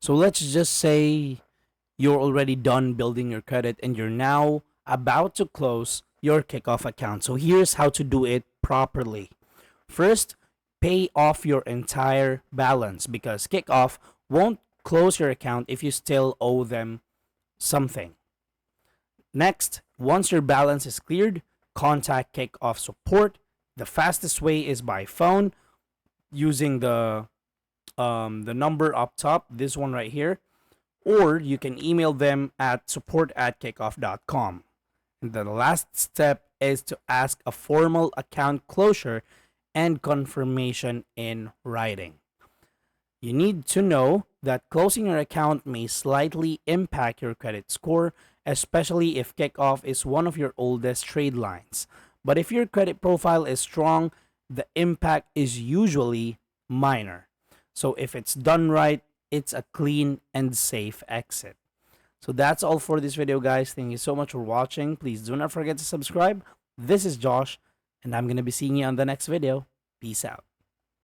So let's just say you're already done building your credit and you're now about to close your Kikoff account. So here's how to do it properly. First, pay off your entire balance because Kikoff won't close your account if you still owe them something. Next, once your balance is cleared, contact Kikoff support. The fastest way is by phone using the number up top, this one right here, or you can email them at support@kikoff.com. And the last step is to ask a formal account closure and confirmation in writing. You need to know that closing your account may slightly impact your credit score, especially if Kickoff is one of your oldest trade lines. But if your credit profile is strong, the impact is usually minor. So if it's done right, it's a clean and safe exit. So that's all for this video, guys. Thank you so much for watching. Please do not forget to subscribe. This is Josh, and I'm going to be seeing you on the next video. Peace out.